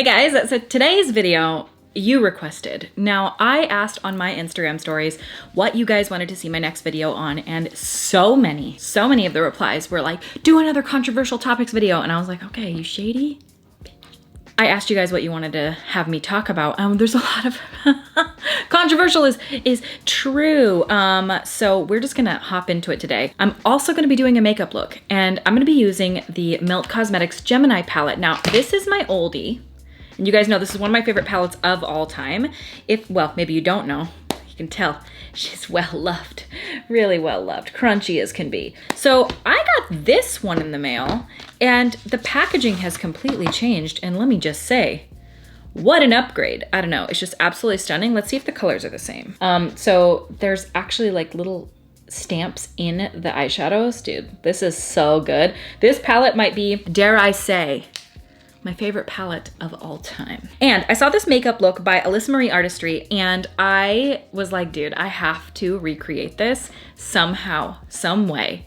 Hey guys, so today's video you requested. Now, I asked on my Instagram stories what you guys wanted to see my next video on, and so many of the replies were like, do another controversial topics video. And I was like, okay, you shady? I asked you guys what you wanted to have me talk about. There's a lot of controversial is true. So we're just gonna hop into it today. I'm also gonna be doing a makeup look, and I'm gonna be using the Milk Cosmetics Gemini palette. Now, this is my oldie, and you guys know this is one of my favorite palettes of all time. Well, maybe you don't know. You can tell she's well loved, really well loved, crunchy as can be. So I got this one in the mail, and the packaging has completely changed. And let me just say, what an upgrade. I don't know, it's just absolutely stunning. Let's see if the colors are the same. So there's actually like little stamps in the eyeshadows. Dude, this is so good. This palette might be, dare I say, my favorite palette of all time. And I saw this makeup look by Alyssa Marie Artistry, and I was like, dude, I have to recreate this somehow, some way.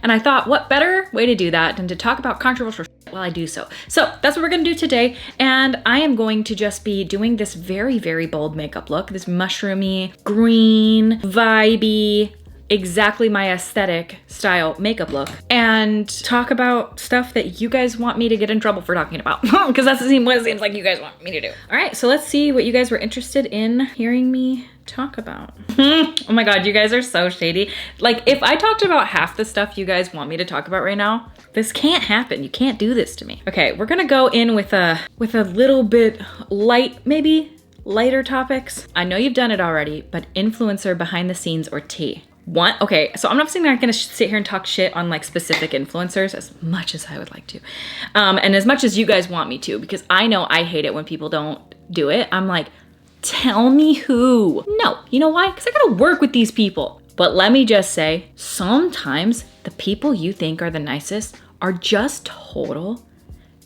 And I thought, what better way to do that than to talk about controversial shit while I do so. So that's what we're gonna do today. And I am going to just be doing this very, very bold makeup look, this mushroomy, green, vibey, exactly my aesthetic style makeup look, and talk about stuff that you guys want me to get in trouble for talking about, because that's what it seems like you guys want me to do. All right, so let's see what you guys were interested in hearing me talk about. Oh my God, you guys are so shady. Like, if I talked about half the stuff you guys want me to talk about right now, this can't happen. You can't do this to me. Okay, we're gonna go in with a little bit light, maybe lighter topics. I know you've done it already, but influencer behind the scenes or tea. Okay, so I'm not gonna sit here and talk shit on like specific influencers as much as I would like to. And as much as you guys want me to, because I know I hate it when people don't do it. I'm like, tell me who. No, you know why? Because I gotta work with these people. But let me just say, sometimes the people you think are the nicest are just total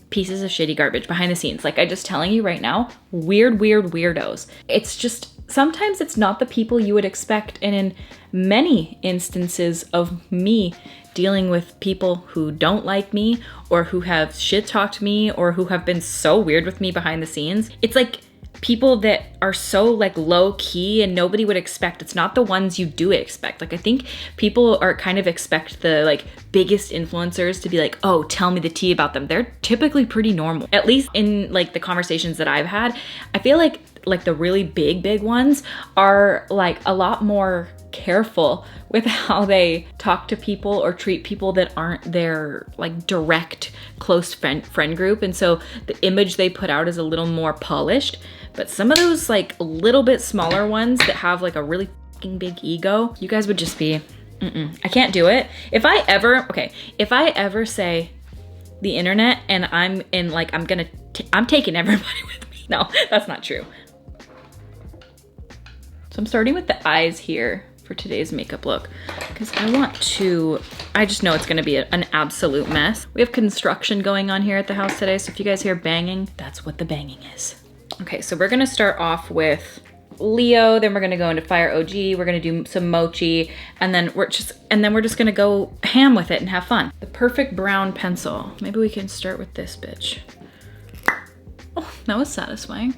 pieces of shitty garbage behind the scenes. Like, I'm just telling you right now, weird weirdos. It's just, sometimes it's not the people you would expect. And in many instances of me dealing with people who don't like me, or who have shit talked me, or who have been so weird with me behind the scenes, it's like people that are so like low key and nobody would expect. It's not the ones you do expect. Like, I think people are kind of expect the like biggest influencers to be like, oh, tell me the tea about them. They're typically pretty normal. At least in like the conversations that I've had, I feel like the really big ones are like a lot more careful with how they talk to people or treat people that aren't their like direct close friend group. And so the image they put out is a little more polished. But some of those like a little bit smaller ones that have like a really fucking big ego, you guys would just be, I can't do it. If I ever say the internet and I'm in like, I'm taking everybody with me. No, that's not true. So I'm starting with the eyes here for today's makeup look, because I just know it's gonna be an absolute mess. We have construction going on here at the house today, so if you guys hear banging, that's what the banging is. Okay, so we're gonna start off with Leo, then we're gonna go into Fire OG, we're gonna do some Mochi, and then we're just gonna go ham with it and have fun. The perfect brown pencil. Maybe we can start with this bitch. Oh, that was satisfying.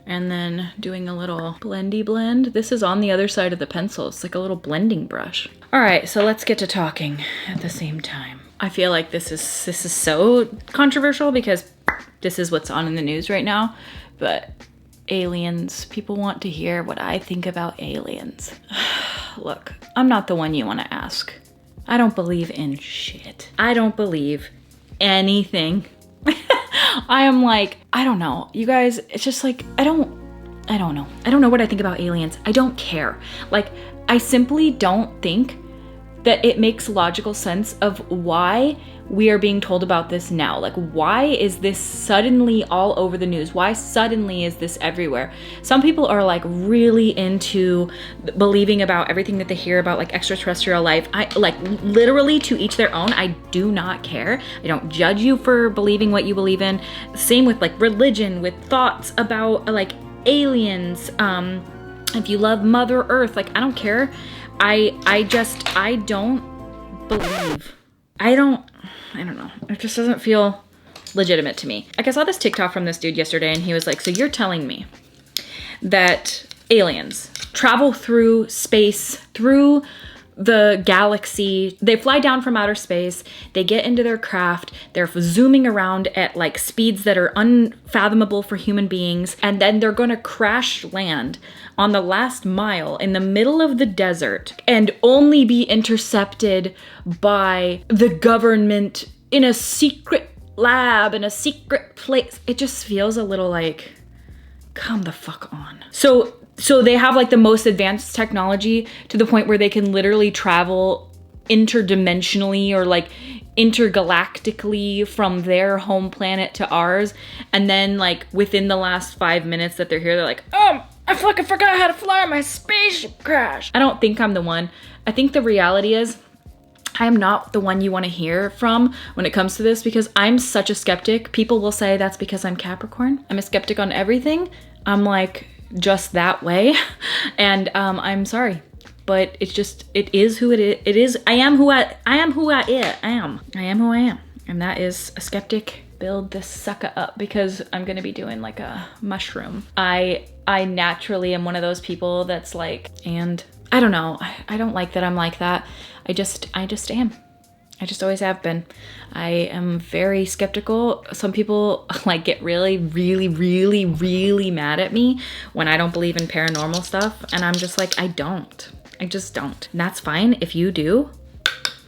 And then doing a little blendy blend. This is on the other side of the pencil. It's like a little blending brush. All right, so let's get to talking at the same time. I feel like this is so controversial because this is what's on in the news right now, but aliens, people want to hear what I think about aliens. Look, I'm not the one you want to ask. I don't believe in shit. I don't believe anything. I am like, I don't know. You guys, it's just like, I don't know. I don't know what I think about aliens. I don't care. Like, I simply don't think that it makes logical sense of why we are being told about this now. Like, why is this suddenly all over the news? Why suddenly is this everywhere? Some people are like really into believing about everything that they hear about like extraterrestrial life. I like, literally, to each their own. I do not care. I don't judge you for believing what you believe in. Same with like religion, with thoughts about like aliens. If you love Mother Earth, like, I don't care. I don't believe. I don't know. It just doesn't feel legitimate to me. Like I saw this TikTok from this dude yesterday and he was like, so you're telling me that aliens travel through space, through the galaxy, they fly down from outer space, they get into their craft, they're zooming around at like speeds that are unfathomable for human beings, and then they're gonna crash land on the last mile in the middle of the desert and only be intercepted by the government in a secret lab, in a secret place. It just feels a little like, come the fuck on. So they have like the most advanced technology to the point where they can literally travel interdimensionally or like intergalactically from their home planet to ours. And then like within the last 5 minutes that they're here, they're like, oh, I fucking forgot how to fly, my spaceship crashed. I don't think I'm the one. I think the reality is I am not the one you want to hear from when it comes to this, because I'm such a skeptic. People will say that's because I'm Capricorn. I'm a skeptic on everything. I'm like just that way. And I'm sorry, but it's just, it is who it is. It is, I am who I am. I am who I am. And that is a skeptic. Build this sucker up, because I'm gonna be doing like a mushroom. I naturally am one of those people that's like, and I don't know, I don't like that I'm like that. I just am. I just always have been. I am very skeptical. Some people like get really mad at me when I don't believe in paranormal stuff. And I'm just like, I just don't. And that's fine. If you do,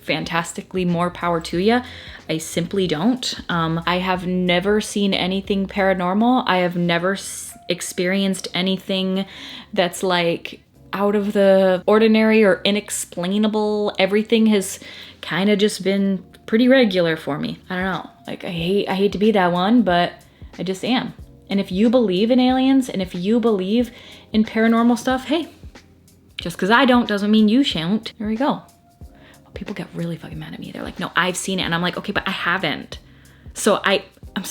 fantastically more power to you. I simply don't. I have never seen anything paranormal. I have never experienced anything that's like out of the ordinary or inexplainable. Everything has kind of just been pretty regular for me. I don't know. Like I hate to be that one, but I just am. And if you believe in aliens and if you believe in paranormal stuff, hey, just because I don't doesn't mean you shan't. There we go. People get really fucking mad at me. They're like, no, I've seen it. And I'm like, okay, but I haven't. So I'm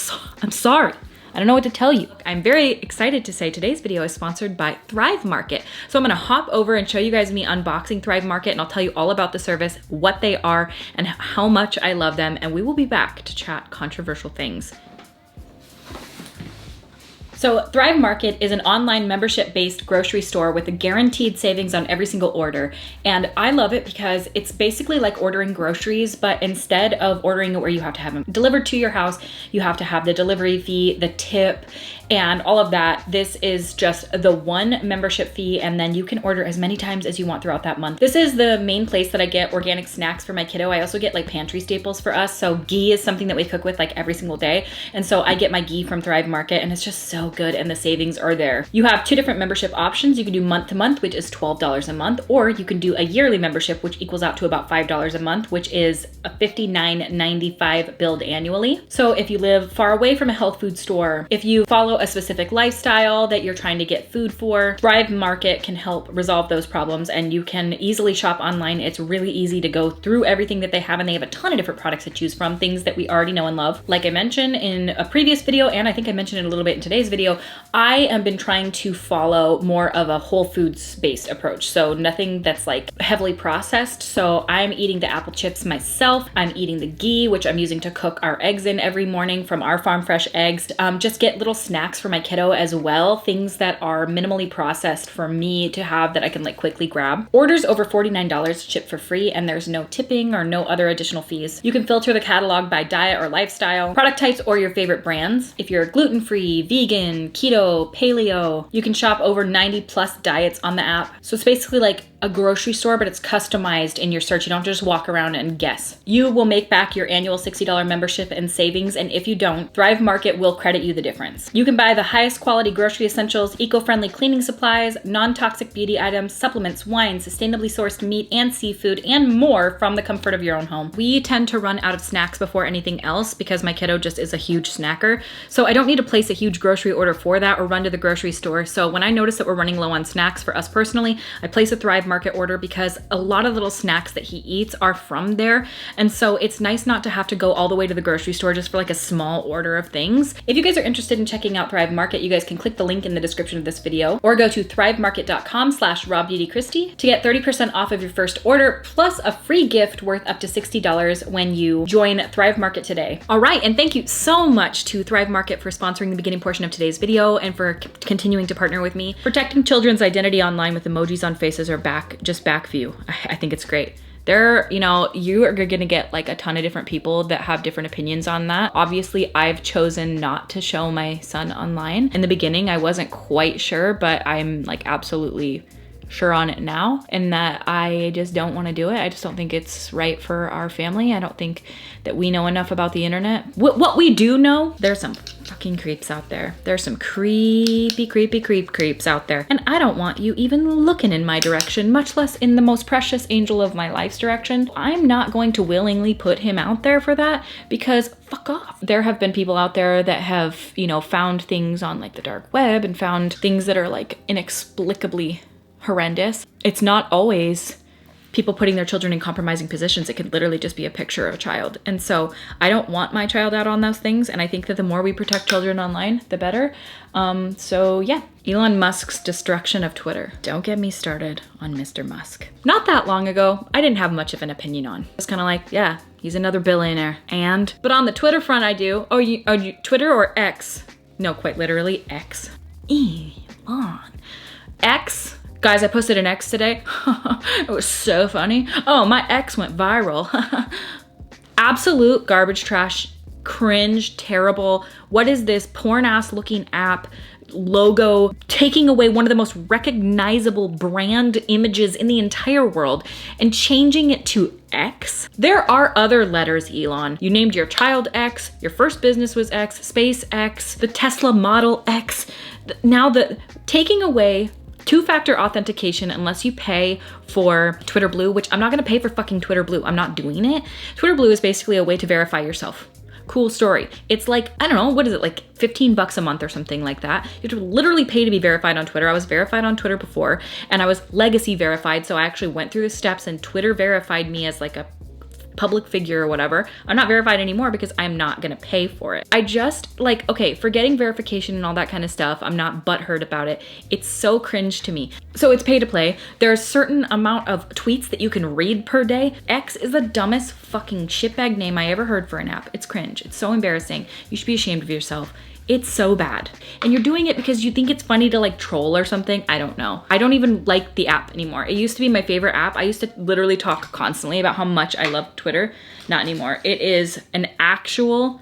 sorry. I don't know what to tell you. I'm very excited to say today's video is sponsored by Thrive Market. So I'm gonna hop over and show you guys me unboxing Thrive Market, and I'll tell you all about the service, what they are, and how much I love them. And we will be back to chat controversial things. So Thrive Market is an online membership-based grocery store with a guaranteed savings on every single order. And I love it because it's basically like ordering groceries, but instead of ordering it where you have to have them delivered to your house, you have to have the delivery fee, the tip, and all of that. This is just the one membership fee, and then you can order as many times as you want throughout that month. This is the main place that I get organic snacks for my kiddo. I also get like pantry staples for us. So ghee is something that we cook with like every single day. And so I get my ghee from Thrive Market, and it's just so good, and the savings are there. You have two different membership options. You can do month to month, which is $12 a month, or you can do a yearly membership, which equals out to about $5 a month, which is a $59.95 billed annually. So if you live far away from a health food store, if you follow a specific lifestyle that you're trying to get food for, Thrive Market can help resolve those problems, and you can easily shop online. It's really easy to go through everything that they have, and they have a ton of different products to choose from, things that we already know and love. Like I mentioned in a previous video, and I think I mentioned it a little bit in today's video, I have been trying to follow more of a whole foods based approach. So nothing that's like heavily processed. So I'm eating the apple chips myself. I'm eating the ghee, which I'm using to cook our eggs in every morning from our farm fresh eggs. Just get little snacks for my kiddo as well. Things that are minimally processed for me to have that I can like quickly grab. Orders over $49 ship for free, and there's no tipping or no other additional fees. You can filter the catalog by diet or lifestyle, product types, or your favorite brands. If you're gluten-free, vegan, keto, paleo, you can shop over 90 plus diets on the app. So it's basically like a grocery store, but it's customized in your search. You don't just walk around and guess. You will make back your annual $60 membership and savings, and if you don't, Thrive Market will credit you the difference. You can buy the highest quality grocery essentials, eco-friendly cleaning supplies, non-toxic beauty items, supplements, wine, sustainably sourced meat and seafood, and more from the comfort of your own home. We tend to run out of snacks before anything else because my kiddo just is a huge snacker. So I don't need to place a huge grocery order for that or run to the grocery store. So when I notice that we're running low on snacks for us personally, I place a Thrive Market order because a lot of little snacks that he eats are from there. And so it's nice not to have to go all the way to the grocery store just for like a small order of things. If you guys are interested in checking out Thrive Market, you guys can click the link in the description of this video or go to thrivemarket.com/RawBeautyKristi to get 30% off of your first order plus a free gift worth up to $60 when you join Thrive Market today. All right, and thank you so much to Thrive Market for sponsoring the beginning portion of today's video and for continuing to partner with me. Protecting children's identity online with emojis on faces or back view. I think it's great. There, you know, you are gonna get like a ton of different people that have different opinions on that. Obviously, I've chosen not to show my son online. In the beginning, I wasn't quite sure, but I'm like absolutely sure on it now, and that I just don't want to do it. I just don't think it's right for our family. I don't think that we know enough about the internet. What we do know, there's some fucking creeps out there. There's some creeps out there. And I don't want you even looking in my direction, much less in the most precious angel of my life's direction. I'm not going to willingly put him out there for that because fuck off. There have been people out there that have, you know, found things on like the dark web and found things that are like inexplicably horrendous. It's not always people putting their children in compromising positions. It could literally just be a picture of a child. And so I don't want my child out on those things. And I think that the more we protect children online, the better. So yeah, Elon Musk's destruction of Twitter. Don't get me started on Mr. Musk. Not that long ago, I didn't have much of an opinion on. It's kind of like, yeah, he's another billionaire. But on the Twitter front, I do. Oh, you Twitter or X? No, quite literally X. Elon. X. Guys, I posted an X today. It was so funny. Oh, my X went viral. Absolute garbage trash, cringe, terrible. What is this porn ass looking app logo taking away one of the most recognizable brand images in the entire world and changing it to X? There are other letters, Elon. You named your child X, your first business was X, SpaceX, the Tesla Model X. Now the taking away two-factor authentication unless you pay for Twitter Blue, which I'm not gonna pay for fucking Twitter Blue. I'm not doing it. Twitter Blue is basically a way to verify yourself. Cool story. It's like, I don't know, what is it, like 15 bucks a month or something like that. You have to literally pay to be verified on Twitter. I was verified on Twitter before and I was legacy verified. So I actually went through the steps and Twitter verified me as like a public figure or whatever. I'm not verified anymore because I'm not gonna pay for it. I just like, okay, forgetting verification and all that kind of stuff, I'm not butthurt about it. It's so cringe to me. So it's pay to play. There's a certain amount of tweets that you can read per day. X is the dumbest fucking shitbag name I ever heard for an app. It's cringe. It's so embarrassing. You should be ashamed of yourself. It's so bad. And you're doing it because you think it's funny to like troll or something. I don't know. I don't even like the app anymore. It used to be my favorite app. I used to literally talk constantly about how much I love Twitter. Not anymore. It is an actual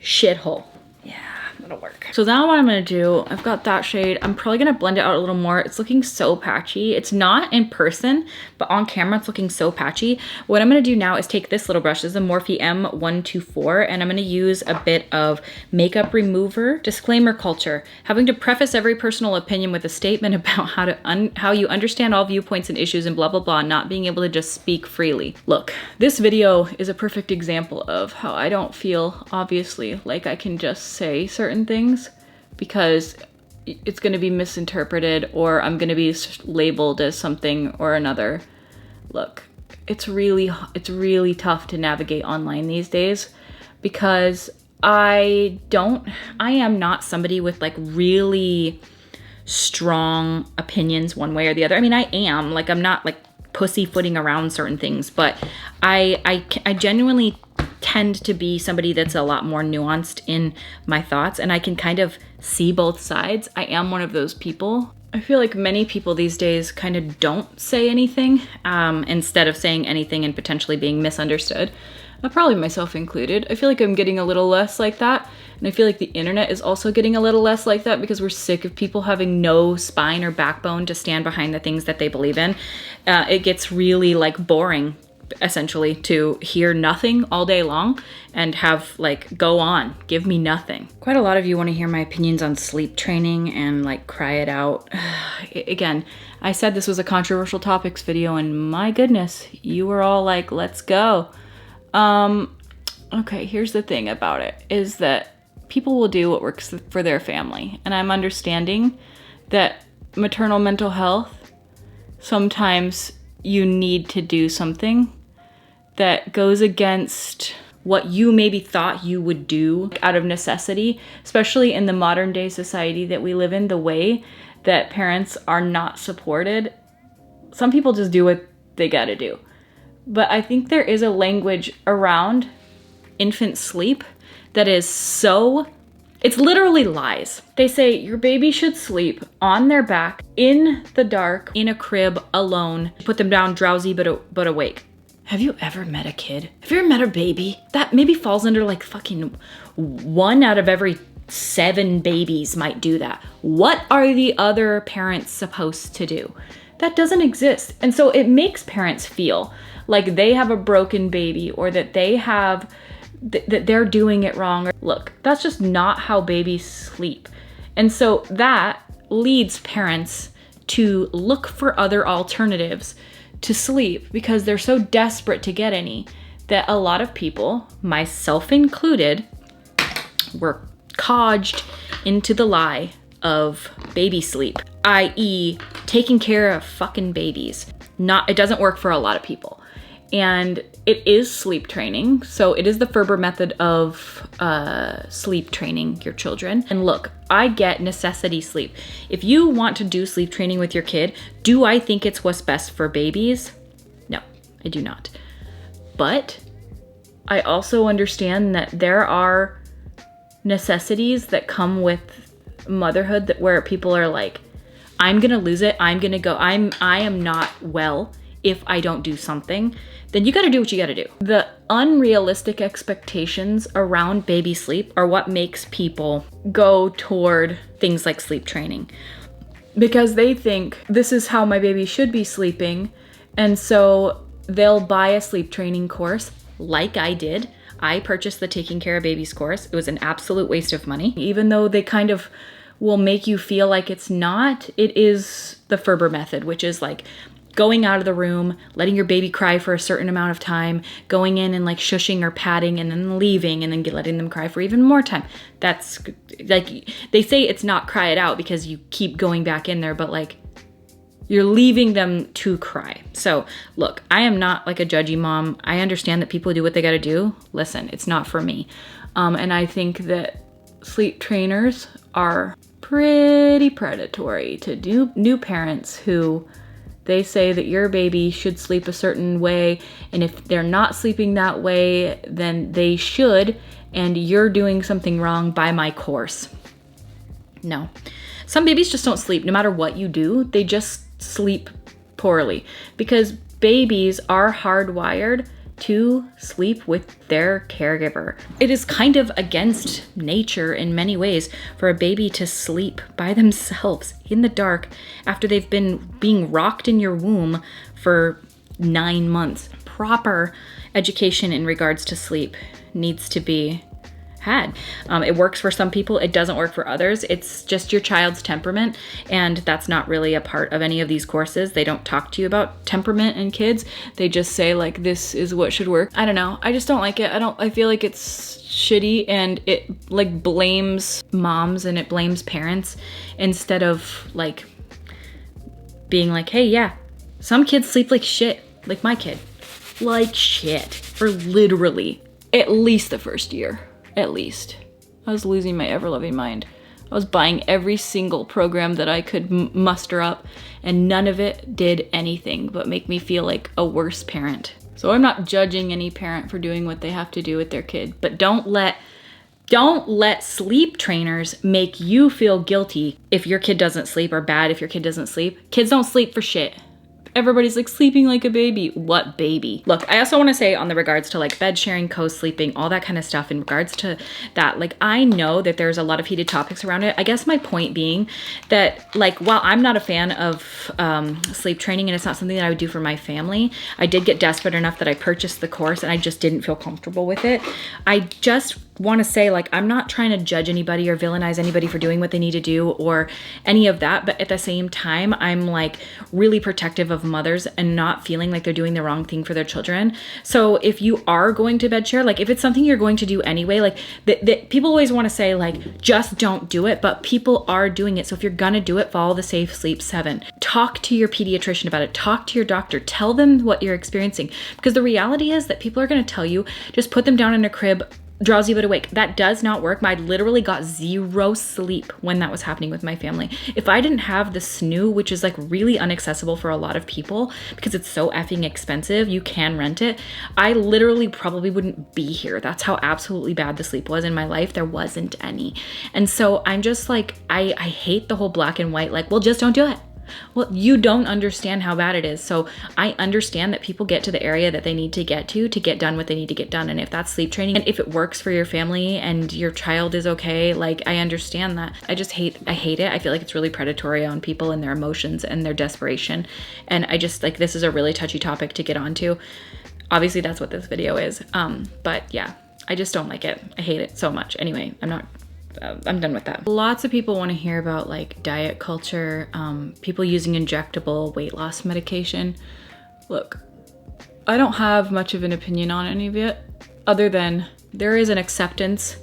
shithole. Yeah, that'll work. So now what I'm gonna do, I've got that shade. I'm probably gonna blend it out a little more. It's looking so patchy. It's not in person, but on camera it's looking so patchy. What I'm gonna do now is take this little brush. This is a Morphe M124, and I'm gonna use a bit of makeup remover. Disclaimer culture. Having to preface every personal opinion with a statement about how you understand all viewpoints and issues and blah, blah, blah, not being able to just speak freely. Look, this video is a perfect example of how I don't feel, obviously, like I can just say certain things because it's going to be misinterpreted or I'm going to be labeled as something or another. Look, it's really tough to navigate online these days because I am not somebody with like really strong opinions one way or the other. I mean, I am, like, I'm not like pussyfooting around certain things, but I genuinely tend to be somebody that's a lot more nuanced in my thoughts and I can kind of see both sides. I am one of those people. I feel like many people these days kind of don't say anything instead of saying anything and potentially being misunderstood. Probably myself included. I feel like I'm getting a little less like that. And I feel like the internet is also getting a little less like that because we're sick of people having no spine or backbone to stand behind the things that they believe in. It gets really like boring, essentially, to hear nothing all day long and have like, go on, give me nothing. Quite a lot of you want to hear my opinions on sleep training and like cry it out. Again, I said this was a controversial topics video and my goodness, you were all like, let's go. Okay, here's the thing about it, is that people will do what works for their family. And I'm understanding that maternal mental health sometimes you need to do something that goes against what you maybe thought you would do out of necessity, especially in the modern day society that we live in, the way that parents are not supported. Some people just do what they gotta do. But I think there is a language around infant sleep that is so, it's literally lies. They say your baby should sleep on their back, in the dark, in a crib, alone. Put them down drowsy but awake. Have you ever met a kid? Have you ever met a baby? That maybe falls under like fucking 1 out of every 7 babies might do that. What are the other parents supposed to do? That doesn't exist. And so it makes parents feel like they have a broken baby, or that they have, that they're doing it wrong. Look, that's just not how babies sleep. And so that leads parents to look for other alternatives to sleep because they're so desperate to get any that a lot of people, myself included, were codged into the lie of baby sleep, i.e. taking care of fucking babies. It doesn't work for a lot of people. And it is sleep training. So it is the Ferber method of sleep training your children. And look, I get necessity sleep. If you want to do sleep training with your kid, do I think it's what's best for babies? No, I do not. But I also understand that there are necessities that come with motherhood that where people are like, I'm gonna lose it, I am not well if I don't do something. Then you gotta do what you gotta do. The unrealistic expectations around baby sleep are what makes people go toward things like sleep training. Because they think this is how my baby should be sleeping, and so they'll buy a sleep training course like I did. I purchased the Taking Care of Babies course. It was an absolute waste of money. Even though they kind of will make you feel like it's not, it is the Ferber method, which is like going out of the room, letting your baby cry for a certain amount of time, going in and like shushing or patting and then leaving and then letting them cry for even more time. That's like, they say it's not cry it out because you keep going back in there, but like you're leaving them to cry. So look, I am not like a judgy mom. I understand that people do what they gotta do. Listen, it's not for me. And I think that sleep trainers are pretty predatory to new parents who they say that your baby should sleep a certain way, and if they're not sleeping that way, then they should, and you're doing something wrong by my course. No. Some babies just don't sleep no matter what you do. They just sleep poorly because babies are hardwired to sleep with their caregiver. It is kind of against nature in many ways for a baby to sleep by themselves in the dark after they've been being rocked in your womb for 9 months. Proper education in regards to sleep needs to be had. It works for some people, it doesn't work for others. It's just your child's temperament, and that's not really a part of any of these courses. They don't talk to you about temperament in kids. They just say like, this is what should work. I don't know. I just don't like it. I feel like it's shitty, and it like blames moms and it blames parents instead of like being like, hey, yeah, some kids sleep like shit, like my kid. Like shit for literally at least the first year. At least. I was losing my ever-loving mind. I was buying every single program that I could muster up, and none of it did anything but make me feel like a worse parent. So I'm not judging any parent for doing what they have to do with their kid, but don't let sleep trainers make you feel guilty if your kid doesn't sleep, or bad if your kid doesn't sleep. Kids don't sleep for shit. Everybody's like sleeping like a baby. What baby? Look, I also want to say on the regards to like bed sharing, co-sleeping, all that kind of stuff in regards to that, like I know that there's a lot of heated topics around it. I guess my point being that like while I'm not a fan of sleep training and it's not something that I would do for my family, I did get desperate enough that I purchased the course and I just didn't feel comfortable with it. I just want to say, like, I'm not trying to judge anybody or villainize anybody for doing what they need to do or any of that. But at the same time, I'm like really protective of mothers and not feeling like they're doing the wrong thing for their children. So if you are going to bed share, like if it's something you're going to do anyway, like people always want to say like, just don't do it, but people are doing it. So if you're going to do it, follow the Safe Sleep 7. Talk to your pediatrician about it. Talk to your doctor. Tell them what you're experiencing. Because the reality is that people are going to tell you, just put them down in a crib, drowsy but awake. That does not work. I literally got 0 sleep when that was happening with my family. If I didn't have the snoo, which is like really inaccessible for a lot of people because it's so effing expensive, you can rent it, I literally probably wouldn't be here. That's how absolutely bad the sleep was in my life. There wasn't any. And so I'm just like, I hate the whole black and white, like, well, just don't do it. Well, you don't understand how bad it is. So I understand that people get to the area that they need to get done what they need to get done. And if that's sleep training, and if it works for your family and your child is okay, like, I understand that. I hate it. I feel like it's really predatory on people and their emotions and their desperation. And I just like, this is a really touchy topic to get onto. Obviously that's what this video is. But yeah, I just don't like it. I hate it so much. Anyway, I'm done with that. Lots of people want to hear about like diet culture, people using injectable weight loss medication. Look, I don't have much of an opinion on any of it, other than there is an acceptance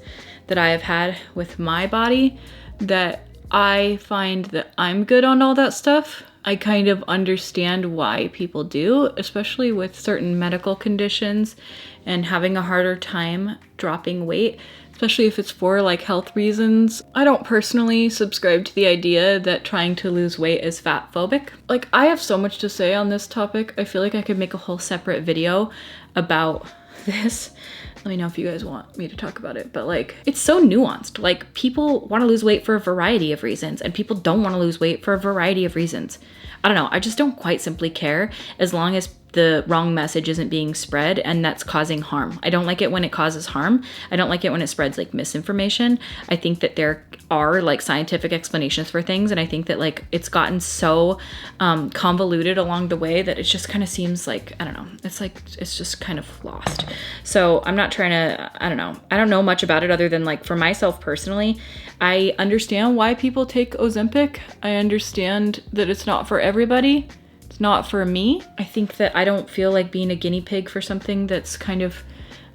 that I have had with my body that I find that I'm good on all that stuff. I kind of understand why people do, especially with certain medical conditions and having a harder time dropping weight, especially if it's for like health reasons. I don't personally subscribe to the idea that trying to lose weight is fat phobic. Like, I have so much to say on this topic. I feel like I could make a whole separate video about this. Let me know if you guys want me to talk about it, but like, it's so nuanced. Like, people want to lose weight for a variety of reasons, and people don't want to lose weight for a variety of reasons. I don't know. I just don't quite simply care, as long as the wrong message isn't being spread and that's causing harm. I don't like it when it causes harm. I don't like it when it spreads like misinformation. I think that there are like scientific explanations for things, and I think that like it's gotten so convoluted along the way that it just kind of seems like, I don't know, it's like, it's just kind of lost. So I'm not trying to, I don't know much about it other than like, for myself personally, I understand why people take Ozempic. I understand that it's not for everybody. It's not for me. I think that I don't feel like being a guinea pig for something that's kind of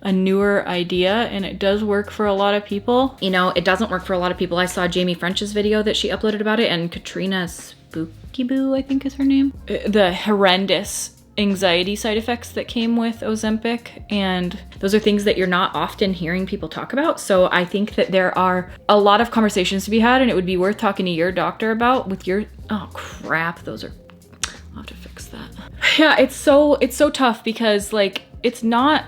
a newer idea, and it does work for a lot of people. You know, it doesn't work for a lot of people. I saw Jamie French's video that she uploaded about it, and Katrina Spooky Boo, I think is her name. The horrendous anxiety side effects that came with Ozempic, and those are things that you're not often hearing people talk about. So I think that there are a lot of conversations to be had, and it would be worth talking to your doctor about with your, oh crap, those are, I'll have to fix that. Yeah, it's so tough because like, it's not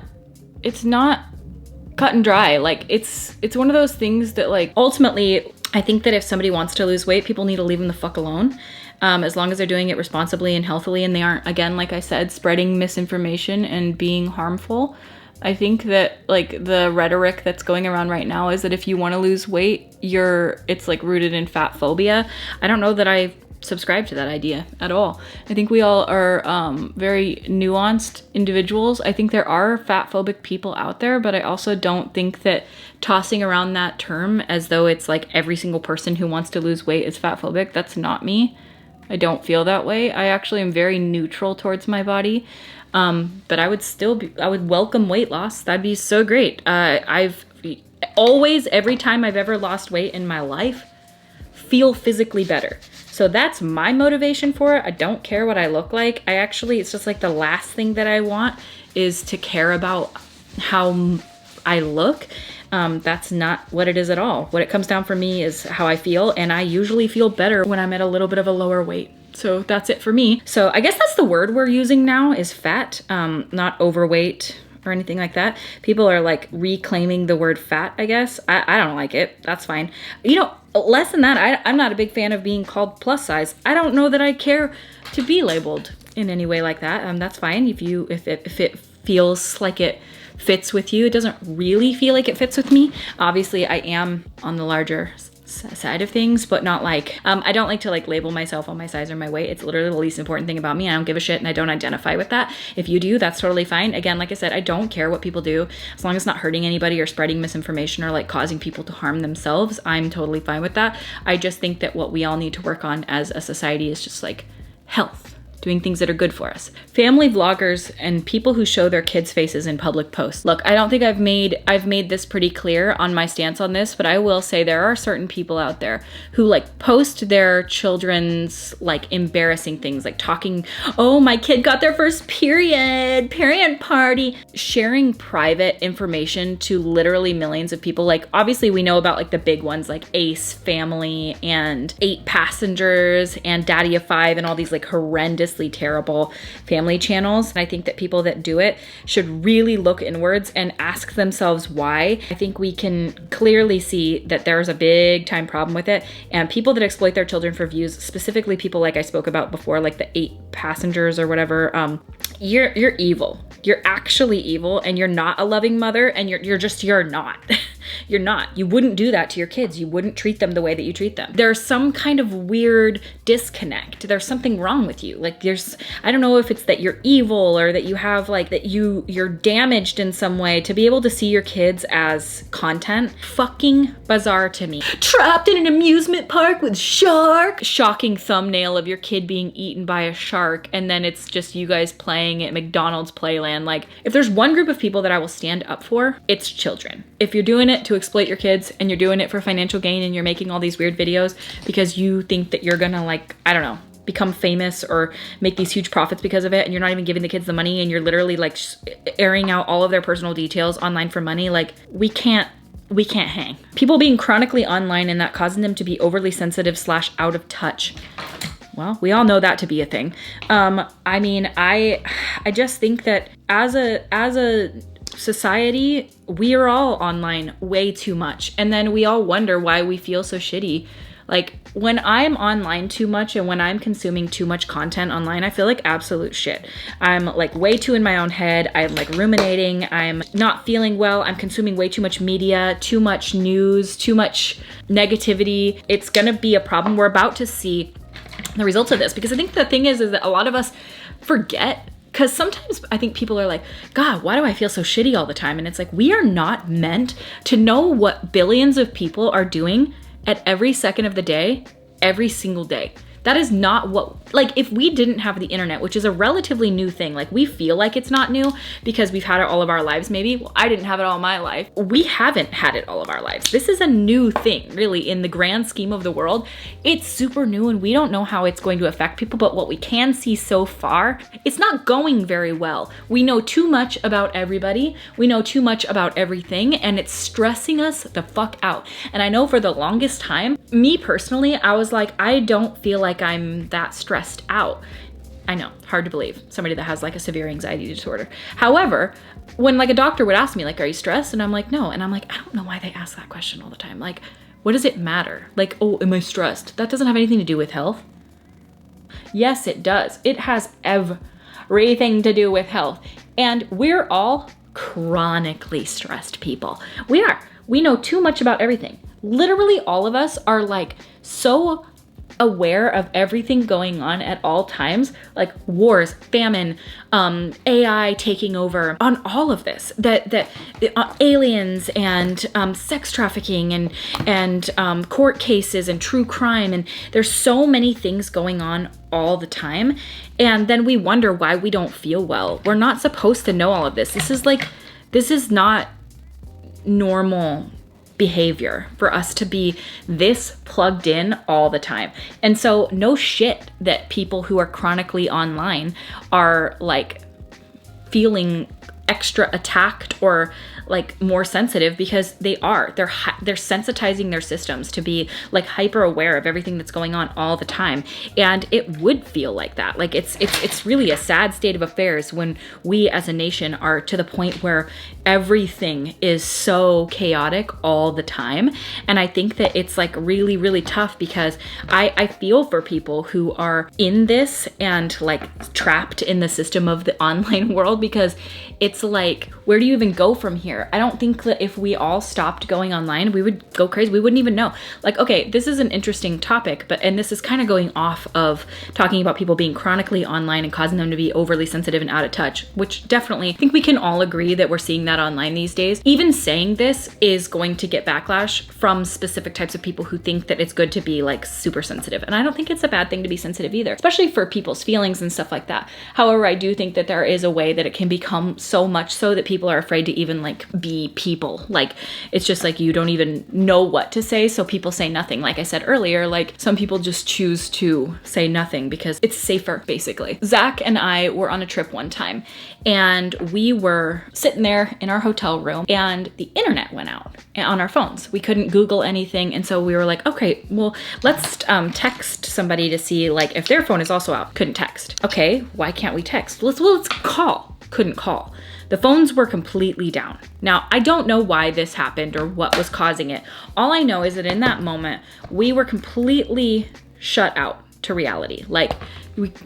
cut and dry. Like, it's one of those things that like, ultimately, I think that if somebody wants to lose weight, people need to leave them the fuck alone. As long as they're doing it responsibly and healthily, and they aren't, again, like I said, spreading misinformation and being harmful. I think that like the rhetoric that's going around right now is that if you want to lose weight, it's like rooted in fat phobia. I don't know that I subscribe to that idea at all. I think we all are very nuanced individuals. I think there are fat phobic people out there, but I also don't think that tossing around that term as though it's like every single person who wants to lose weight is fat phobic. That's not me. I don't feel that way. I actually am very neutral towards my body. But I would welcome weight loss. That'd be so great. I've always, every time I've ever lost weight in my life, feel physically better. So that's my motivation for it. I don't care what I look like. It's just like the last thing that I want is to care about how I look. That's not what it is at all. What it comes down for me is how I feel, and I usually feel better when I'm at a little bit of a lower weight. So that's it for me. So I guess that's the word we're using now, is fat, not overweight or anything like that. People are like reclaiming the word fat, I guess. I don't like it. That's fine. You know, less than that, I'm not a big fan of being called plus size. I don't know that I care to be labeled in any way like that. That's fine if it feels like it fits with you. It doesn't really feel like it fits with me. Obviously, I am on the larger side of things, but not like, I don't like to like label myself on my size or my weight. It's literally the least important thing about me. I don't give a shit and I don't identify with that. If you do, that's totally fine. Again, like I said, I don't care what people do as long as it's not hurting anybody or spreading misinformation or like causing people to harm themselves. I'm totally fine with that. I just think that what we all need to work on as a society is just like health. Doing things that are good for us. Family vloggers and people who show their kids' faces in public posts. Look, I don't think I've made this pretty clear on my stance on this, but I will say there are certain people out there who like post their children's like embarrassing things, like talking, oh, my kid got their first period party, sharing private information to literally millions of people. Like obviously we know about like the big ones like Ace Family and 8 Passengers and Daddy of 5 and all these like horrendous terrible family channels. And I think that people that do it should really look inwards and ask themselves why. I think we can clearly see that there's a big time problem with it. And people that exploit their children for views, specifically people like I spoke about before, like the 8 Passengers or whatever, you're evil. You're actually evil and you're not a loving mother and you're not. You're not. You wouldn't do that to your kids. You wouldn't treat them the way that you treat them. There's some kind of weird disconnect. There's something wrong with you. Like I don't know if it's that you're evil or that you have like, that you're damaged in some way to be able to see your kids as content. Fucking bizarre to me. Trapped in an amusement park with shark. Shocking thumbnail of your kid being eaten by a shark. And then it's just you guys playing at McDonald's Playland. Like if there's one group of people that I will stand up for, it's children. If you're doing it to exploit your kids and you're doing it for financial gain and you're making all these weird videos because you think that you're gonna like, I don't know, become famous or make these huge profits because of it and you're not even giving the kids the money and you're literally like airing out all of their personal details online for money, like we can't hang. People being chronically online and that causing them to be overly sensitive / out of touch. Well, we all know that to be a thing. I mean, I just think that as a society, we are all online way too much. And then we all wonder why we feel so shitty. Like when I'm online too much and when I'm consuming too much content online, I feel like absolute shit. I'm like way too in my own head. I'm like ruminating. I'm not feeling well. I'm consuming way too much media, too much news, too much negativity. It's gonna be a problem. We're about to see the results of this because I think the thing is that a lot of us forget. Because sometimes I think people are like, God, why do I feel so shitty all the time? And it's like, we are not meant to know what billions of people are doing at every second of the day, every single day. That is not what, like if we didn't have the internet, which is a relatively new thing, like we feel like it's not new because we've had it all of our lives maybe. Well, I didn't have it all my life. We haven't had it all of our lives. This is a new thing really in the grand scheme of the world. It's super new and we don't know how it's going to affect people, but what we can see so far, it's not going very well. We know too much about everybody. We know too much about everything and it's stressing us the fuck out. And I know for the longest time, me personally, I was like, I don't feel like I'm that stressed out. I know, hard to believe, somebody that has like a severe anxiety disorder. However, when like a doctor would ask me like, are you stressed? And I'm like, no. And I'm like, I don't know why they ask that question all the time. Like, what does it matter? Like, oh, am I stressed? That doesn't have anything to do with health. Yes, it does. It has everything to do with health. And we're all chronically stressed people. We are. We know too much about everything. Literally all of us are like so aware of everything going on at all times, like wars, famine, AI taking over, on all of this, that aliens and sex trafficking and court cases and true crime, and there's so many things going on all the time, and then we wonder why we don't feel well. We're not supposed to know all of this. This is not normal behavior for us to be this plugged in all the time. And so no shit that people who are chronically online are like feeling extra attacked or like more sensitive, because they're sensitizing their systems to be like hyper aware of everything that's going on all the time. And it would feel like that. Like it's really a sad state of affairs when we as a nation are to the point where everything is so chaotic all the time. And I think that it's like really, really tough, because I feel for people who are in this and like trapped in the system of the online world, because it's like, where do you even go from here? I don't think that if we all stopped going online, we would go crazy. We wouldn't even know. Like, okay, this is an interesting topic, and this is kind of going off of talking about people being chronically online and causing them to be overly sensitive and out of touch, which definitely, I think we can all agree that we're seeing that online these days. Even saying this is going to get backlash from specific types of people who think that it's good to be like super sensitive. And I don't think it's a bad thing to be sensitive either, especially for people's feelings and stuff like that. However, I do think that there is a way that it can become so much so that people are afraid to even like be people. Like, it's just like you don't even know what to say, so people say nothing. Like I said earlier, like some people just choose to say nothing because it's safer, basically. Zach and I were on a trip one time, and we were sitting there in our hotel room, and the internet went out on our phones. We couldn't Google anything, and so we were like, okay, well, let's text somebody to see like if their phone is also out. Couldn't text. Okay, why can't we text? Let's call. Couldn't call. The phones were completely down. Now, I don't know why this happened or what was causing it. All I know is that in that moment, we were completely shut out to reality. Like,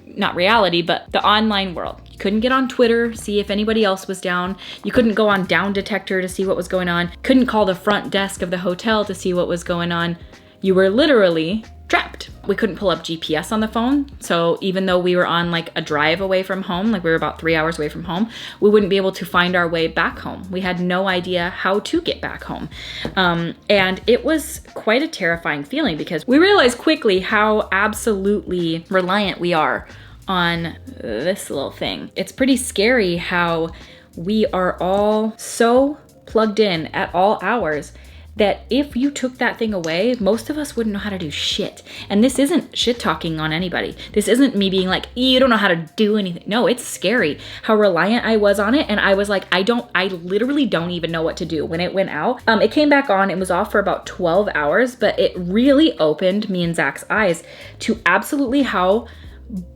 not reality, but the online world. You couldn't get on Twitter, see if anybody else was down. You couldn't go on Down Detector to see what was going on. Couldn't call the front desk of the hotel to see what was going on. You were literally trapped. We couldn't pull up GPS on the phone. So even though we were on like a drive away from home, like we were about 3 hours away from home, we wouldn't be able to find our way back home. We had no idea how to get back home. And it was quite a terrifying feeling because we realized quickly how absolutely reliant we are on this little thing. It's pretty scary how we are all so plugged in at all hours that if you took that thing away, most of us wouldn't know how to do shit. And this isn't shit talking on anybody. This isn't me being like, you don't know how to do anything. No, it's scary how reliant I was on it. And I was like, I literally don't even know what to do. When it went out, it came back on, it was off for about 12 hours, but it really opened me and Zach's eyes to absolutely how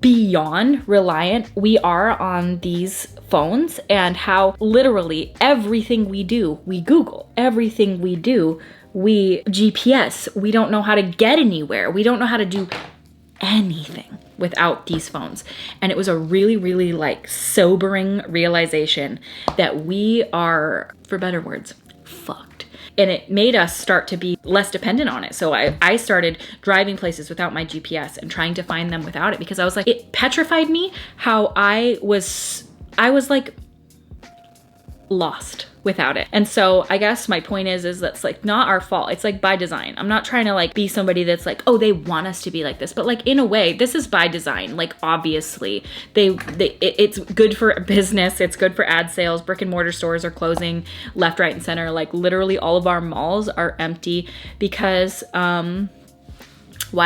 beyond reliant we are on these phones, and how literally everything we do, we Google. Everything we do, we GPS. We don't know how to get anywhere. We don't know how to do anything without these phones. And it was a really, really like sobering realization that we are, for better words, fucked. And it made us start to be less dependent on it. So I started driving places without my GPS and trying to find them without it, because I was like, it petrified me how I was like lost without it. And so I guess my point is that's like not our fault. It's like by design. I'm not trying to like be somebody that's like, oh, they want us to be like this, but like in a way, this is by design. Like obviously it's good for business. It's good for ad sales. Brick and mortar stores are closing left, right, and center. Like literally all of our malls are empty because why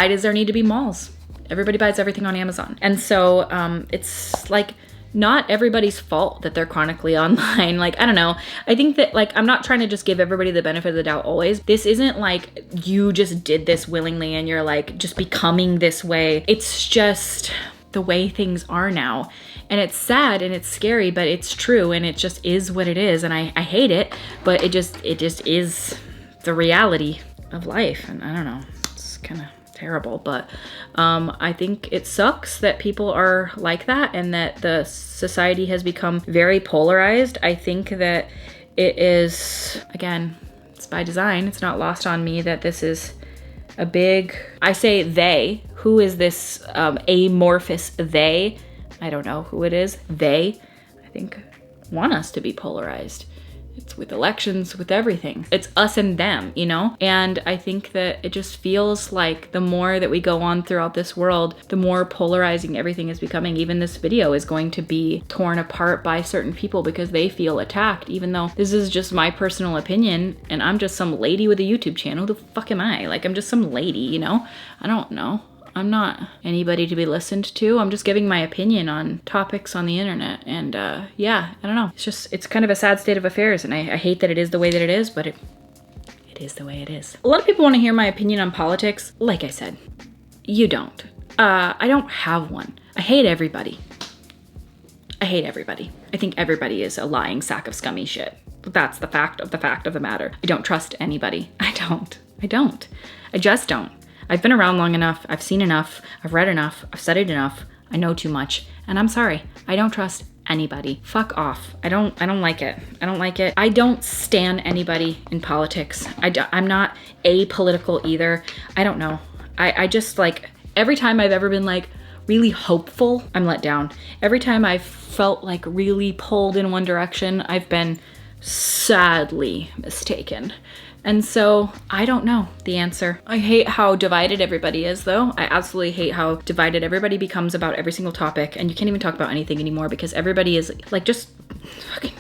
does there need to be malls? Everybody buys everything on Amazon. And so it's like, not everybody's fault that they're chronically online. Like, I don't know. I think that like, I'm not trying to just give everybody the benefit of the doubt always. This isn't like you just did this willingly and you're like just becoming this way. It's just the way things are now. And it's sad and it's scary, but it's true. And it just is what it is. And I hate it, but it just is the reality of life. And I don't know, it's kind of terrible, but I think it sucks that people are like that and that the society has become very polarized. I think that it is, again, it's by design. It's not lost on me that this is a big, I say they, who is this amorphous they? I don't know who it is. They, I think, want us to be polarized. It's with elections, with everything. It's us and them, you know? And I think that it just feels like the more that we go on throughout this world, the more polarizing everything is becoming. Even this video is going to be torn apart by certain people because they feel attacked, even though this is just my personal opinion and I'm just some lady with a YouTube channel. Who the fuck am I? Like, I'm just some lady, you know? I don't know. I'm not anybody to be listened to. I'm just giving my opinion on topics on the internet. And yeah, I don't know. It's kind of a sad state of affairs. And I hate that it is the way that it is, but it is the way it is. A lot of people want to hear my opinion on politics. Like I said, you don't. I don't have one. I hate everybody. I hate everybody. I think everybody is a lying sack of scummy shit. That's the fact of the matter. I don't trust anybody. I don't. I just don't. I've been around long enough, I've seen enough, I've read enough, I've studied enough, I know too much, and I'm sorry, I don't trust anybody. Fuck off. I don't like it. I don't like it. I don't stan anybody in politics. I'm not apolitical either. I don't know. I just like, every time I've ever been like really hopeful, I'm let down. Every time I've felt like really pulled in one direction, I've been sadly mistaken. And so I don't know the answer. I hate how divided everybody is though. I absolutely hate how divided everybody becomes about every single topic, and you can't even talk about anything anymore because everybody is like just fucking,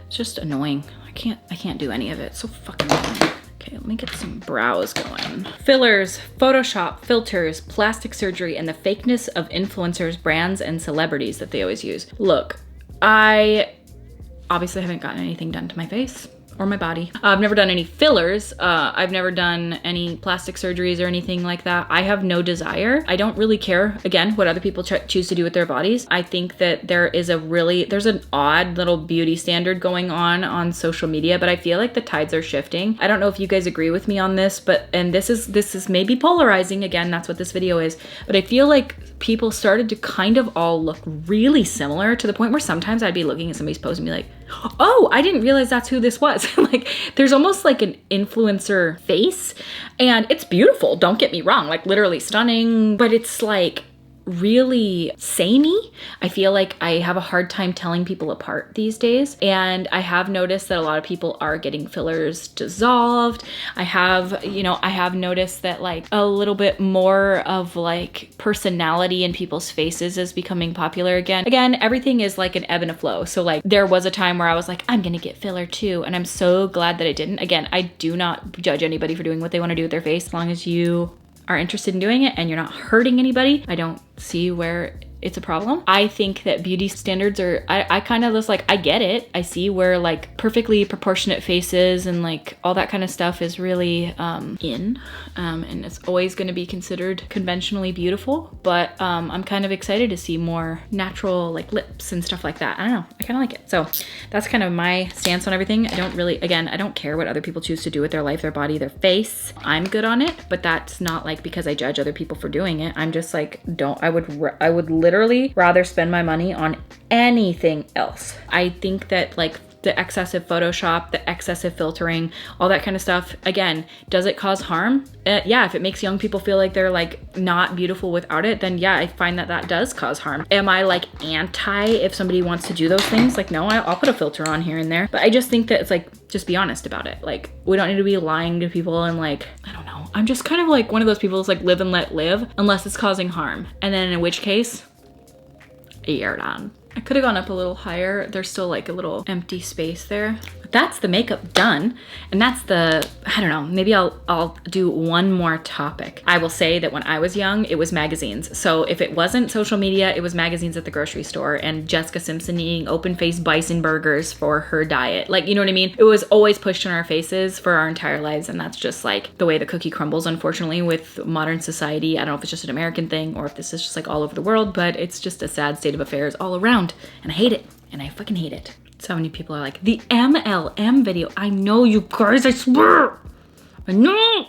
it's just annoying. I can't do any of it. It's so fucking annoying. Okay, let me get some brows going. Fillers, Photoshop, filters, plastic surgery, and the fakeness of influencers, brands, and celebrities that they always use. Look, I obviously haven't gotten anything done to my face or my body. I've never done any fillers. I've never done any plastic surgeries or anything like that. I have no desire. I don't really care, again, what other people choose to do with their bodies. I think that there's an odd little beauty standard going on social media, but I feel like the tides are shifting. I don't know if you guys agree with me on this, and this is maybe polarizing. Again, that's what this video is. But I feel like people started to kind of all look really similar to the point where sometimes I'd be looking at somebody's post and be like, oh, I didn't realize that's who this was. Like, there's almost like an influencer face, and it's beautiful, don't get me wrong, like literally stunning, but it's like really samey. I feel like I have a hard time telling people apart these days. And I have noticed that a lot of people are getting fillers dissolved. I have noticed that like a little bit more of like personality in people's faces is becoming popular again. Again, everything is like an ebb and a flow. So like there was a time where I was like, I'm gonna get filler too. And I'm so glad that I didn't. Again, I do not judge anybody for doing what they want to do with their face as long as you are interested in doing it and you're not hurting anybody. I don't see where it's a problem. I think that beauty standards are, I kind of just like, I get it. I see where like perfectly proportionate faces and like all that kind of stuff is really in, and it's always going to be considered conventionally beautiful. But I'm kind of excited to see more natural like lips and stuff like that. I don't know. I kind of like it. So that's kind of my stance on everything. I don't care what other people choose to do with their life, their body, their face. I'm good on it, but that's not like because I judge other people for doing it. I'm just like, I would literally rather spend my money on anything else. I think that like the excessive Photoshop, the excessive filtering, all that kind of stuff, again, does it cause harm? Yeah, if it makes young people feel like they're like not beautiful without it, then yeah, I find that does cause harm. Am I like anti if somebody wants to do those things? Like, no, I'll put a filter on here and there. But I just think that it's like, just be honest about it. Like, we don't need to be lying to people and like, I don't know. I'm just kind of like one of those people that's like live and let live unless it's causing harm. And then in which case, you're done. I could have gone up a little higher. There's still like a little empty space there. But that's the makeup done. And that's I don't know, maybe I'll do one more topic. I will say that when I was young, it was magazines. So if it wasn't social media, it was magazines at the grocery store and Jessica Simpson eating open-faced bison burgers for her diet. Like, you know what I mean? It was always pushed in our faces for our entire lives. And that's just like the way the cookie crumbles, unfortunately, with modern society. I don't know if it's just an American thing or if this is just like all over the world, but it's just a sad state of affairs all around. And I hate it. And I fucking hate it. So many people are like, the MLM video. I know, you guys, I swear. I know.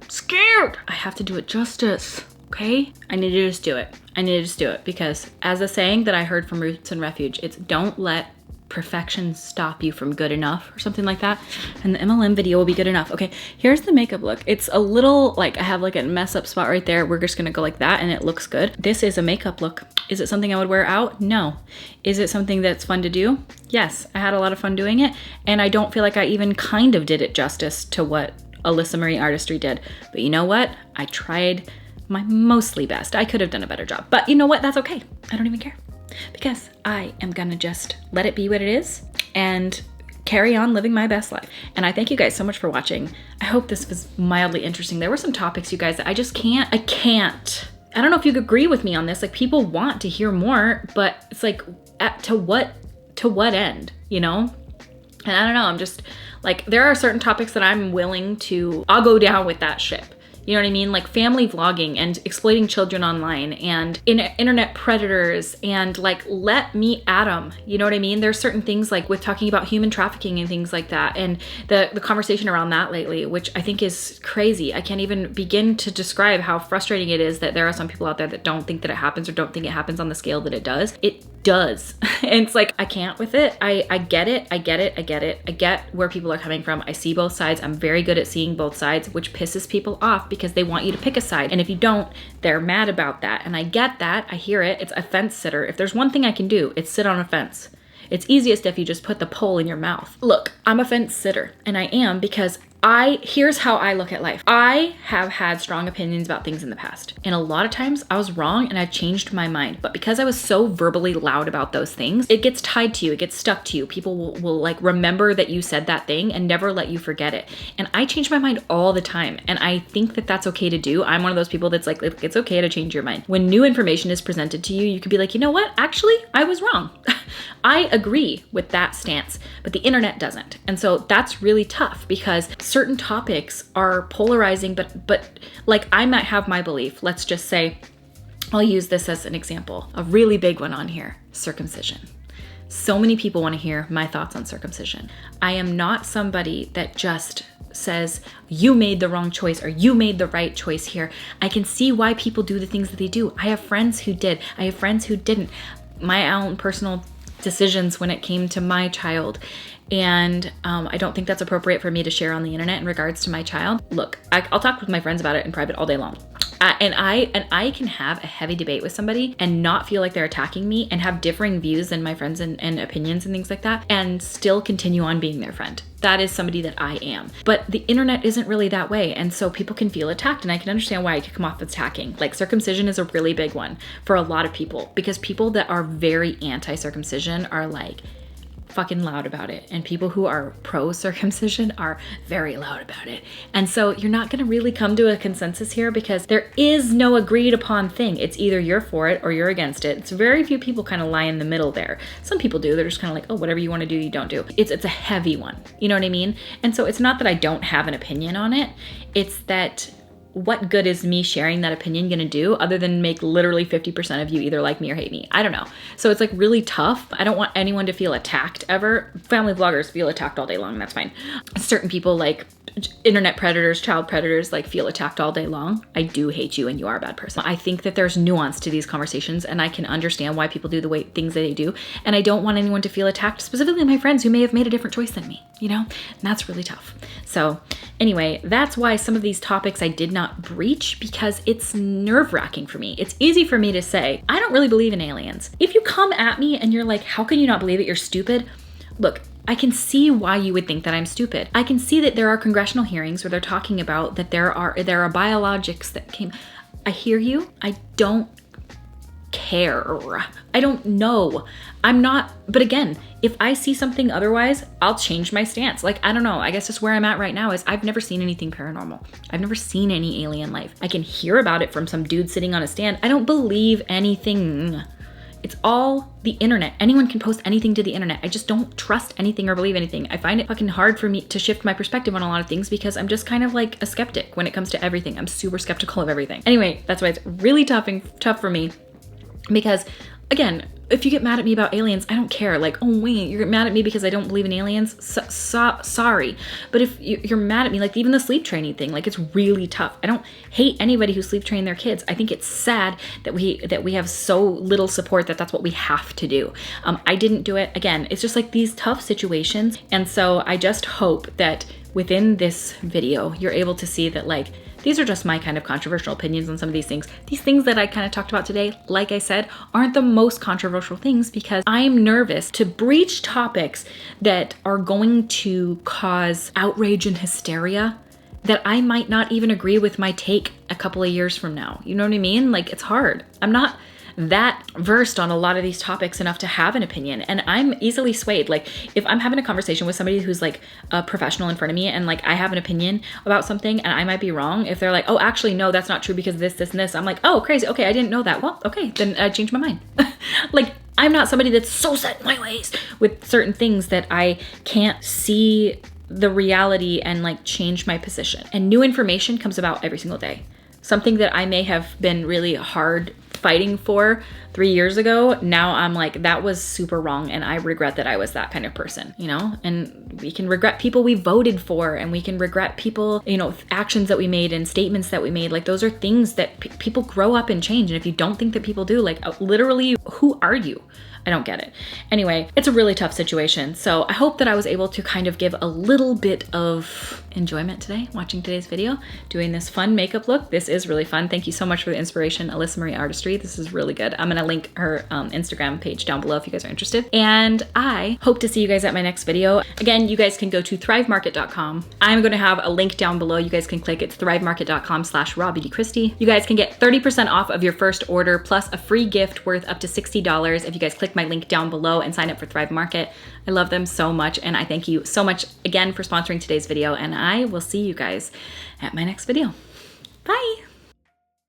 I'm scared. I have to do it justice, okay? I need to just do it. I need to just do it because as a saying that I heard from Roots and Refuge, it's don't let perfection stop you from good enough or something like that. And the MLM video will be good enough. Okay, here's the makeup look. It's a little like I have like a mess up spot right there. We're just gonna go like that and it looks good. This is a makeup look. Is it something I would wear out? No. Is it something that's fun to do? Yes, I had a lot of fun doing it. And I don't feel like I even kind of did it justice to what Alyssa Marie Artistry did. But you know what? I tried my mostly best. I could have done a better job. But you know what? That's okay. I don't even care. Because I am gonna just let it be what it is and carry on living my best life. And I thank you guys so much for watching. I hope this was mildly interesting. There were some topics, you guys, that I can't. I don't know if you agree with me on this. Like, people want to hear more, but it's like, to what end, you know? And I don't know, I'm just like, there are certain topics that I'll go down with that ship. You know what I mean? Like family vlogging and exploiting children online and internet predators and like, let me at them. You know what I mean? There's certain things like with talking about human trafficking and things like that, and the conversation around that lately, which I think is crazy. I can't even begin to describe how frustrating it is that there are some people out there that don't think that it happens or don't think it happens on the scale that it does. It does. And it's like, I can't with it. I get it. I get it. I get it. I get where people are coming from. I see both sides. I'm very good at seeing both sides, which pisses people off because they want you to pick a side. And if you don't, they're mad about that. And I get that. I hear it. It's a fence sitter. If there's one thing I can do, it's sit on a fence. It's easiest if you just put the pole in your mouth. Look, I'm a fence sitter, and I am because here's how I look at life. I have had strong opinions about things in the past. And a lot of times I was wrong and I changed my mind. But because I was so verbally loud about those things, it gets tied to you. It gets stuck to you. People will like remember that you said that thing and never let you forget it. And I change my mind all the time. And I think that that's okay to do. I'm one of those people that's like, it's okay to change your mind. When new information is presented to you, you could be like, you know what? Actually, I was wrong. I agree with that stance, but the internet doesn't. And so that's really tough because certain topics are polarizing, but like I might have my belief. Let's just say, I'll use this as an example, a really big one on here, circumcision. So many people want to hear my thoughts on circumcision. I am not somebody that just says, you made the wrong choice or you made the right choice here. I can see why people do the things that they do. I have friends who did. I have friends who didn't. My own personal decisions when it came to my child. And I don't think that's appropriate for me to share on the internet in regards to my child. Look, I'll talk with my friends about it in private all day long. And I can have a heavy debate with somebody and not feel like they're attacking me and have differing views than my friends and opinions and things like that and still continue on being their friend. That is somebody that I am. But the internet isn't really that way. And so people can feel attacked, and I can understand why it could come off as attacking. Like circumcision is a really big one for a lot of people because people that are very anti-circumcision are like fucking loud about it, and people who are pro-circumcision are very loud about it. And so you're not going to really come to a consensus here because there is no agreed upon thing. It's either you're for it or you're against it. It's very few people kind of lie in the middle there. Some people do. They're just kind of like, oh, whatever you want to do, you don't do. It's a heavy one. You know what I mean? And so it's not that I don't have an opinion on it. It's that what good is me sharing that opinion gonna do other than make literally 50% of you either like me or hate me? I don't know. So it's like really tough. I don't want anyone to feel attacked ever. Family vloggers feel attacked all day long. That's fine. Certain people like internet predators, child predators, like feel attacked all day long. I do hate you and you are a bad person. I think that there's nuance to these conversations and I can understand why people do the way things that they do. And I don't want anyone to feel attacked, specifically my friends who may have made a different choice than me, you know? And that's really tough. So anyway, that's why some of these topics I did not breach because it's nerve-wracking for me. It's easy for me to say, I don't really believe in aliens. If you come at me and you're like, how can you not believe it? You're stupid. Look, I can see why you would think that I'm stupid. I can see that there are congressional hearings where they're talking about that there are biologics that came. I hear you. I don't care. I don't know. I'm not, but again, if I see something otherwise, I'll change my stance. Like, I don't know. I guess just where I'm at right now is I've never seen anything paranormal. I've never seen any alien life. I can hear about it from some dude sitting on a stand. I don't believe anything. It's all the internet. Anyone can post anything to the internet. I just don't trust anything or believe anything. I find it fucking hard for me to shift my perspective on a lot of things because I'm just kind of like a skeptic when it comes to everything. I'm super skeptical of everything. Anyway, that's why it's really tough for me because, again, if you get mad at me about aliens, I don't care. Like, oh wait, you're mad at me because I don't believe in aliens? Sorry. But if you're mad at me, like even the sleep training thing, like it's really tough. I don't hate anybody who sleep train their kids. I think it's sad that we have so little support that that's what we have to do. I didn't do it. Again, it's just like these tough situations. And so I just hope that within this video, you're able to see that like, these are just my kind of controversial opinions on some of these things. These things that I kind of talked about today, like I said, aren't the most controversial things because I'm nervous to breach topics that are going to cause outrage and hysteria that I might not even agree with my take a couple of years from now. You know what I mean? Like, it's hard. I'm not that versed on a lot of these topics enough to have an opinion, and I'm easily swayed. Like if I'm having a conversation with somebody who's like a professional in front of me and like I have an opinion about something and I might be wrong, if they're like, oh actually no, that's not true because this and this, I'm like, oh crazy, okay, I didn't know that. Well, okay, then I changed my mind. Like I'm not somebody that's so set in my ways with certain things that I can't see the reality and like change my position. And new information comes about every single day. Something that I may have been really hard fighting for 3 years ago, now I'm like, that was super wrong, and I regret that I was that kind of person, you know? And we can regret people we voted for, and we can regret people, you know, actions that we made and statements that we made. Like, those are things that people grow up and change. And if you don't think that people do, like, literally, who are you? I don't get it. Anyway, it's a really tough situation. So I hope that I was able to kind of give a little bit of enjoyment today, watching today's video, doing this fun makeup look. This is really fun. Thank you so much for the inspiration, Alyssa Marie Artistry. This is really good. I'm gonna link her Instagram page down below if you guys are interested. And I hope to see you guys at my next video. Again, you guys can go to thrivemarket.com. I'm gonna have a link down below. You guys can click it, thrivemarket.com/RawBeautyKristi. You guys can get 30% off of your first order plus a free gift worth up to $60 if you guys click my link down below and sign up for Thrive Market. I love them so much, and I thank you so much again for sponsoring today's video, and I will see you guys at my next video. Bye.